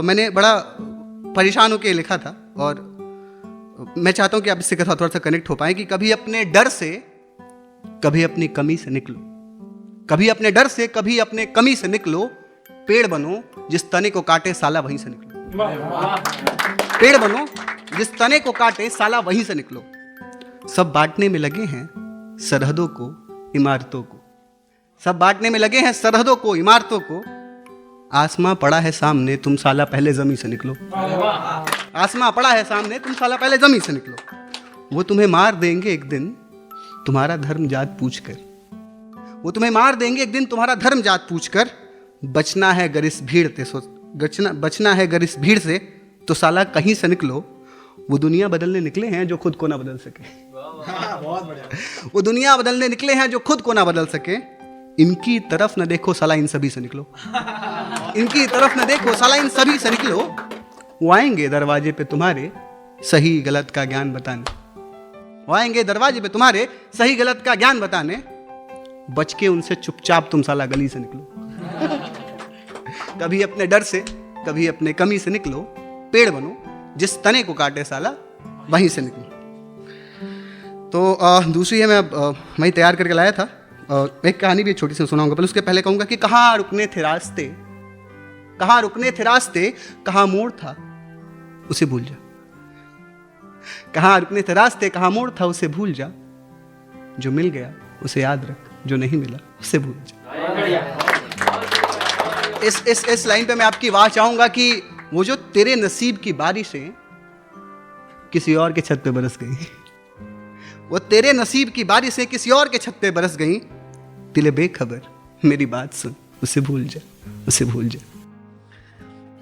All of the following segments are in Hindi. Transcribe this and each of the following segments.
मैंने बड़ा परेशान होकर लिखा था और मैं चाहता हूँ कि आप इससे थोड़ा सा कनेक्ट हो पाए कि कभी अपने डर से कभी अपनी कमी से निकलो, कभी अपने डर से कभी अपने कमी से निकलो, पेड़ बनो जिस तने को काटे साला वहीं से निकलो। पेड़ बनो जिस तने को काटे साला वहीं से निकलो। सब बांटने में लगे हैं सरहदों को इमारतों को, सब बांटने में लगे हैं सरहदों को इमारतों को। आसमां पड़ा है सामने तुम साला पहले जमीन से निकलो। आसमां पड़ा है सामने तुम साला पहले जमीन से निकलो। वो तुम्हें मार देंगे एक दिन तुम्हारा धर्म जात पूछकर, वो तुम्हें मार देंगे एक दिन तुम्हारा धर्म जात पूछकर। बचना है अगर इस भीड़ से बचना है अगर इस भीड़ से तो साला कहीं से निकलो। वो दुनिया बदलने निकले हैं जो खुद को ना बदल सके। बहुत बढ़िया। वो दुनिया बदलने निकले हैं जो खुद को ना बदल सके। इनकी तरफ न देखो साला इन सभी से निकलो। इनकी तरफ न देखो साला इन सभी से निकलो। वो आएंगे दरवाजे पे तुम्हारे सही गलत का ज्ञान बताने, वो आएंगे दरवाजे पे तुम्हारे सही गलत का ज्ञान बताने। बच के उनसे चुपचाप तुम साला गली से निकलो। कभी अपने डर से कभी अपने कमी से निकलो। पेड़ बनो जिस तने को काटे साला वहीं से निकलो। तो दूसरी है, मैं तैयार करके लाया था। एक कहानी भी छोटी सी सुनाऊंगा, पर उसके पहले कहूंगा कि कहाँ रुकने थे रास्ते, कहाँ रुकने थे रास्ते, कहाँ मोड़ था उसे भूल जा। कहाँ रुकने थे रास्ते, कहाँ मोड़ था उसे भूल जा। जो मिल गया उसे याद रख, जो नहीं मिला उसे भूल जा। इस लाइन पे मैं आपकी वाह चाहूंगा कि वो जो तेरे नसीब की बारिशें किसी और के छत पे बरस गई, वो तेरे नसीब की बारिशें किसी और के छत पे बरस गई। दिले बेखबर मेरी बात सुन, उसे भूल जा, उसे भूल जा।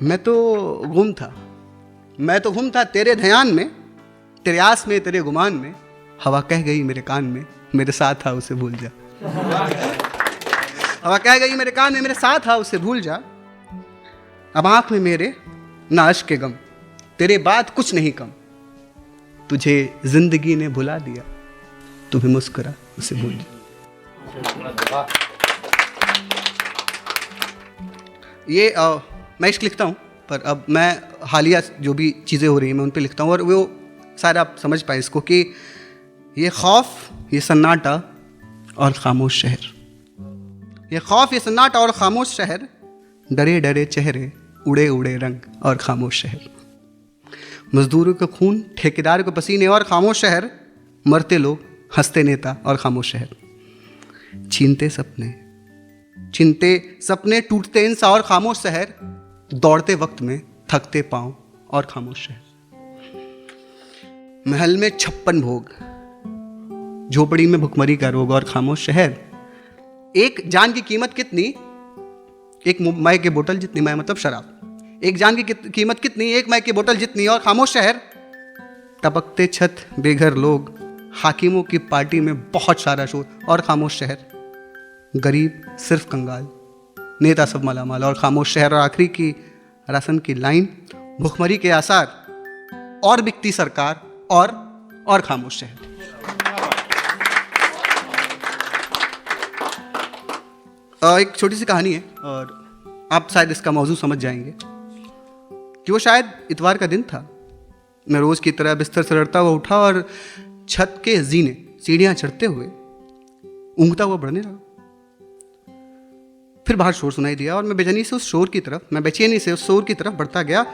मैं तो गुम था, मैं तो गुम था तेरे ध्यान में, तेरे आस में, तेरे गुमान में। हवा कह गई मेरे कान में मेरे साथ था उसे भूल जा। हवा कह गई मेरे कान में मेरे साथ था उसे भूल जा। अब आंख में मेरे ना अश्क के गम, तेरे बाद कुछ नहीं कम। तुझे जिंदगी ने भुला दिया, तुम्हें मुस्कुरा उसे भूल जा। ये मैं इश्क लिखता हूँ, पर अब मैं हालिया जो भी चीज़ें हो रही हैं मैं उन पे लिखता हूँ, और वो सारा आप समझ पाए इसको कि ये खौफ, ये सन्नाटा और खामोश शहर, ये खौफ, ये सन्नाटा और खामोश शहर। डरे डरे चेहरे, उड़े उड़े रंग और खामोश शहर। मजदूरों का खून, ठेकेदार के पसीने और खामोश शहर। मरते लोग, हंसते नेता और खामोश शहर। छीनते सपने, टूटते इंसान और खामोश शहर। दौड़ते वक्त में थकते पांव और खामोश शहर। महल में 56 भोग, झोपड़ी में भुखमरी का रोग और खामोश शहर। एक जान की कीमत कितनी, एक मई की बोतल जितनी, मई मतलब शराब। एक जान की कीमत कितनी, एक मई की बोतल जितनी और खामोश शहर। टपकते छत, बेघर लोग, हाकिमों की पार्टी में बहुत सारा शोर और खामोश शहर। गरीब सिर्फ कंगाल, नेता सब मालामाल और खामोश शहर। और आखिरी की राशन की लाइन, भुखमरी के आसार और बिकती सरकार और खामोश शहर। एक छोटी सी कहानी है और आप शायद इसका मौजू समझ जाएंगे कि वो शायद इतवार का दिन था। मैं रोज की तरह बिस्तर से लड़ता हुआ उठा और छत के जीने सीढ़ियां चढ़ते हुए ऊँघता हुआ बढ़ने लगा। फिर बाहर शोर सुनाई दिया और मैं बेचैनी से उस शोर की तरफ बढ़ता गया।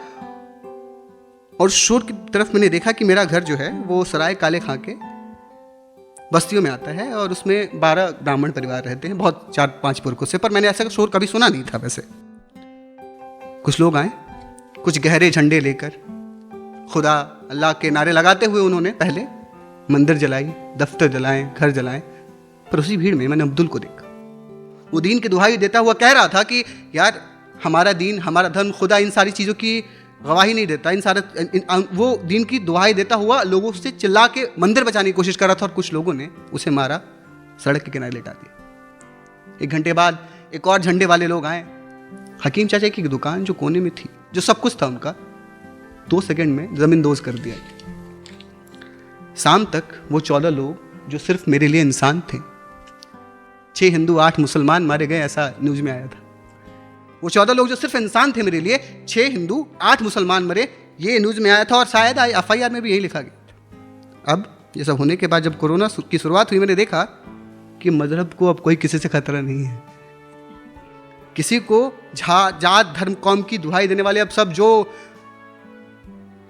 और शोर की तरफ मैंने देखा कि मेरा घर जो है वो सराय काले खां के बस्तियों में आता है और उसमें 12 ब्राह्मण परिवार रहते हैं, बहुत 4-5 पुरखों से। पर मैंने ऐसा शोर कभी सुना नहीं था। वैसे कुछ लोग आए, कुछ गहरे झंडे लेकर, खुदा अल्लाह के नारे लगाते हुए उन्होंने पहले मंदिर जलाई, दफ्तर जलाए, घर जलाए। पर उसी भीड़ में मैंने अब्दुल को देखा। वो दीन की दुहाई देता हुआ कह रहा था कि यार हमारा दीन, हमारा धर्म, खुदा इन सारी चीज़ों की गवाही नहीं देता। वो दीन की दुहाई देता हुआ लोगों से चिल्ला के मंदिर बचाने की कोशिश कर रहा था और कुछ लोगों ने उसे मारा, सड़क के किनारे लेटा दिया। 1 घंटे बाद एक और झंडे वाले लोग आए। हकीम चाचा की दुकान जो कोने में थी, जो सब कुछ था उनका, 2 सेकंड में जमींदोज कर दिया। शाम तक वो 14 लोग जो सिर्फ मेरे लिए इंसान थे, 6 हिंदू 8 मुसलमान मारे गए, ऐसा न्यूज में आया था। वो 14 लोग जो सिर्फ इंसान थे मेरे लिए, 6 हिंदू 8 मुसलमान मरे, ये न्यूज़ में आया था और शायद FIR में भी यही लिखा गया। अब ये सब होने के बाद जब कोरोना की शुरुआत हुई, मैंने देखा कि मजहब को अब कोई किसी से खतरा नहीं है। किसी को जात धर्म कौम की दुहाई देने वाले अब सब जो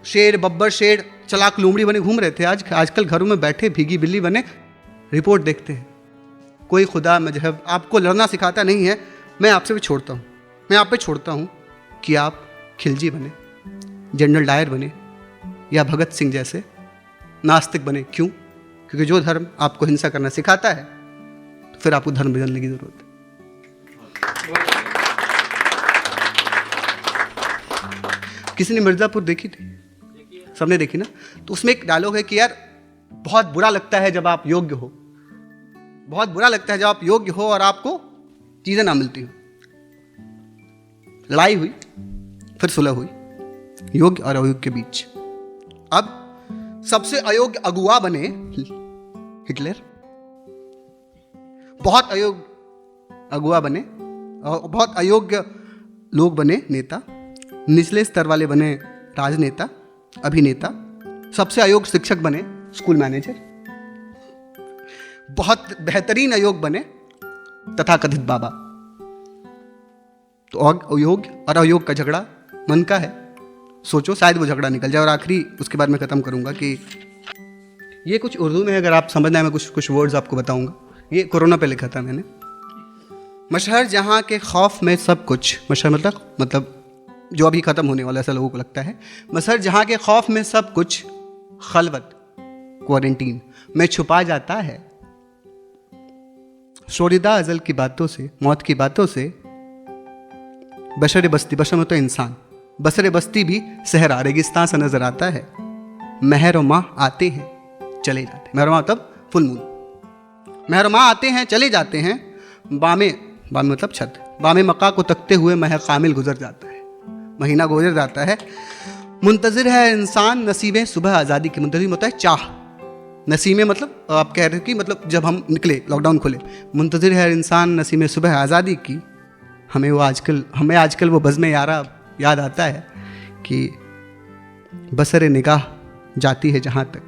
शेर बब्बर शेर चलाक लोमड़ी बने घूम रहे थे, आजकल घरों में बैठे भीगी बिल्ली बने रिपोर्ट देखते हैं। कोई खुदा मजहब आपको लड़ना सिखाता नहीं है। मैं आपसे भी छोड़ता हूँ, मैं आप पे छोड़ता हूँ कि आप खिलजी बने, जनरल डायर बने या भगत सिंह जैसे नास्तिक बने। क्यों? क्योंकि जो धर्म आपको हिंसा करना सिखाता है तो फिर आपको धर्म बदलने की जरूरत है। किसी ने मिर्जापुर देखी थी? सबने देखी ना? तो उसमें एक डायलॉग है कि यार बहुत बुरा लगता है जब आप योग्य हो, बहुत बुरा लगता है जब आप योग्य हो और आपको चीजें ना मिलती हो। लड़ाई हुई, फिर सुलह हुई योग्य और अयोग्य के बीच। अब सबसे अयोग्य अगुआ बने हिटलर, बहुत अयोग्य अगुआ बने और बहुत अयोग्य लोग बने नेता, निचले स्तर वाले बने राजनेता अभिनेता, सबसे अयोग्य शिक्षक बने स्कूल मैनेजर, बहुत बेहतरीन अयोग्य बने तथाकथित बाबा। तो अयोग्य और अयोग्य का झगड़ा मन का है। सोचो शायद वो झगड़ा निकल जाए। और आखिरी उसके बाद मैं खत्म करूंगा कि ये कुछ उर्दू में, अगर आप समझना है मैं कुछ वर्ड्स आपको बताऊंगा। ये कोरोना पे लिखा था मैंने। मशहर जहां के खौफ में सब कुछ, मशहर मतलब जो अभी खत्म होने वाला, ऐसा लोगों को लगता है। मशहर जहां के खौफ में सब कुछ खलवत क्वारंटीन में छुपा जाता है। शोरिदा अजल की बातों से, मौत की बातों से बशर बस्ती, बशर में तो इंसान, बसर बस्ती भी सहरा रेगिस्तान सा नजर आता है। महर माह आते हैं चले जाते हैं, महर माह मतलब फुल मून, महर माह आते हैं चले जाते हैं। बामे मतलब छत, बामे मक्का को तकते हुए मह कामिल गुजर जाता है, महीना गुजर जाता है। मुंतजिर है इंसान नसीबें सुबह आज़ादी की, मुंतजिर होता है चाह, नसीबें मतलब आप कह रहे हो कि मतलब जब हम निकले, लॉकडाउन खुले, मुंतजिर है इंसान नसीबें सुबह आज़ादी की। हमें आजकल वो बज़्म यारा याद आता है कि बसरे निगाह जाती है जहाँ तक,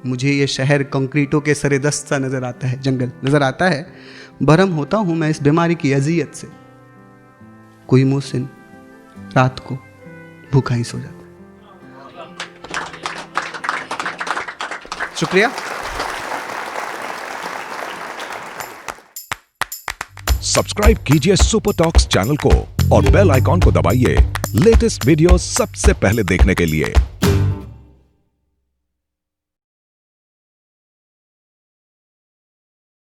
मुझे ये शहर कंक्रीटों के सरे दस्त सा नज़र आता है, जंगल नज़र आता है। बरहम होता हूँ मैं इस बीमारी की अजियत से, कोई मोहसिन रात को भूखा ही सो जाता है। शुक्रिया। सब्सक्राइब कीजिए सुपर टॉक्स चैनल को और बेल आइकॉन को दबाइए लेटेस्ट वीडियो सबसे पहले देखने के लिए।